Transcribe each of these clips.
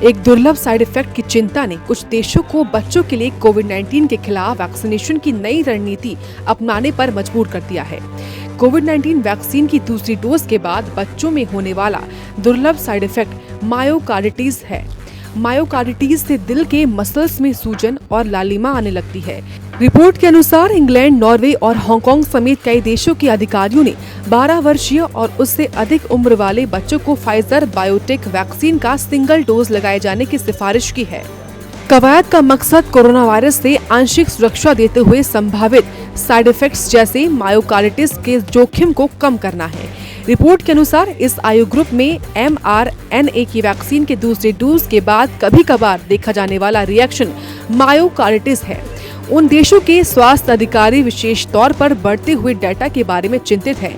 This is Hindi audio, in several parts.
एक दुर्लभ साइड इफेक्ट की चिंता ने कुछ देशों को बच्चों के लिए कोविड-19 के खिलाफ वैक्सीनेशन की नई रणनीति अपनाने पर मजबूर कर दिया है। कोविड-19 वैक्सीन की दूसरी डोज के बाद बच्चों में होने वाला दुर्लभ साइड इफेक्ट मायोकार्डिटिस है। मायोकार्डिटिस से दिल के मसल्स में सूजन और लालिमा आने लगती है। रिपोर्ट के अनुसार इंग्लैंड, नॉर्वे और हांगकांग समेत कई देशों के अधिकारियों ने 12 वर्षीय और उससे अधिक उम्र वाले बच्चों को फाइजर बायोटेक वैक्सीन का सिंगल डोज लगाए जाने की सिफारिश की है। कवायद का मकसद कोरोना वायरस से आंशिक सुरक्षा देते हुए संभावित साइड इफेक्ट्स जैसे मायोकार्डिटिस के जोखिम को कम करना है। रिपोर्ट के अनुसार इस आयु ग्रुप में mRNA की वैक्सीन के दूसरे डोज के बाद कभी कभार देखा जाने वाला रिएक्शन मायोकार्डिटिस है। उन देशों के स्वास्थ्य अधिकारी विशेष तौर पर बढ़ते हुए डेटा के बारे में चिंतित हैं।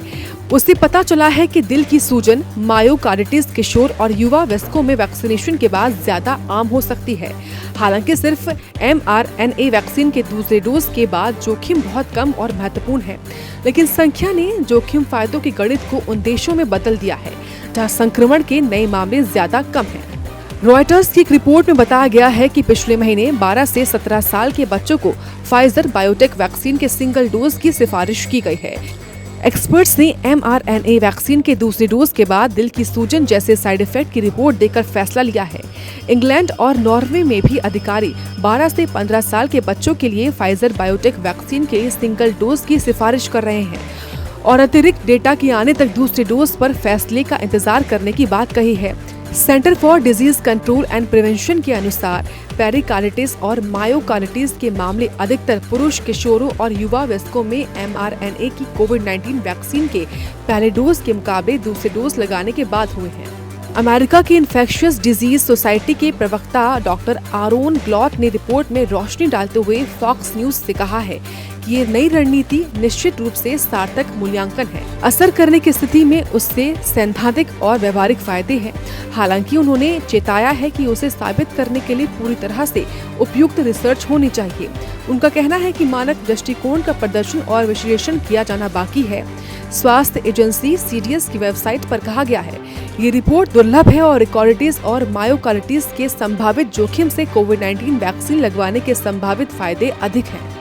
उससे पता चला है कि दिल की सूजन मायोकार्डिटिस किशोर और युवा वयस्कों में वैक्सीनेशन के बाद ज्यादा आम हो सकती है। हालांकि सिर्फ mRNA वैक्सीन के दूसरे डोज के बाद जोखिम बहुत कम और महत्वपूर्ण है, लेकिन संख्या ने जोखिम फायदों के गणित को उन देशों में बदल दिया है जहां संक्रमण के नए मामले ज्यादा कम हैं। रॉयटर्स की एक रिपोर्ट में बताया गया है कि पिछले महीने 12 से 17 साल के बच्चों को फाइजर बायोटेक वैक्सीन के सिंगल डोज की सिफारिश की गई है। एक्सपर्ट्स ने mRNA वैक्सीन के दूसरे डोज के बाद दिल की सूजन जैसे साइड इफेक्ट की रिपोर्ट देकर फैसला लिया है। इंग्लैंड और नॉर्वे में भी अधिकारी 12 से 15 साल के बच्चों के लिए फाइजर बायोटेक वैक्सीन के सिंगल डोज की सिफारिश कर रहे हैं और अतिरिक्त डेटा के आने तक दूसरे डोज पर फैसले का इंतजार करने की बात कही है। Centre for disease control and prevention के अनुसार पेरिकार्डिटिस और मायोकार्डिटिस के मामले अधिकतर पुरुष, किशोरों और युवा वयस्कों में mRNA की कोविड-19 वैक्सीन के पहले डोज के मुकाबले दूसरे डोज लगाने के बाद हुए हैं। अमेरिका की इन्फेक्शियस डिजीज सोसाइटी के प्रवक्ता डॉक्टर आरोन ग्लॉट ने रिपोर्ट में रोशनी डालते हुए फॉक्स न्यूज से कहा है कि ये नई रणनीति निश्चित रूप से सार्थक मूल्यांकन है। असर करने की स्थिति में उससे सैद्धांतिक और व्यवहारिक फायदे हैं। हालांकि उन्होंने चेताया है कि उसे साबित करने के लिए पूरी तरह से उपयुक्त रिसर्च होनी चाहिए। उनका कहना है कि मानक दृष्टिकोण का प्रदर्शन और विश्लेषण किया जाना बाकी है। स्वास्थ्य एजेंसी CDS की वेबसाइट पर कहा गया है, ये रिपोर्ट दुर्लभ है और रिकॉर्डिटिस और मायोकार्डिटिस के संभावित जोखिम से कोविड-19 वैक्सीन लगवाने के संभावित फायदे अधिक हैं।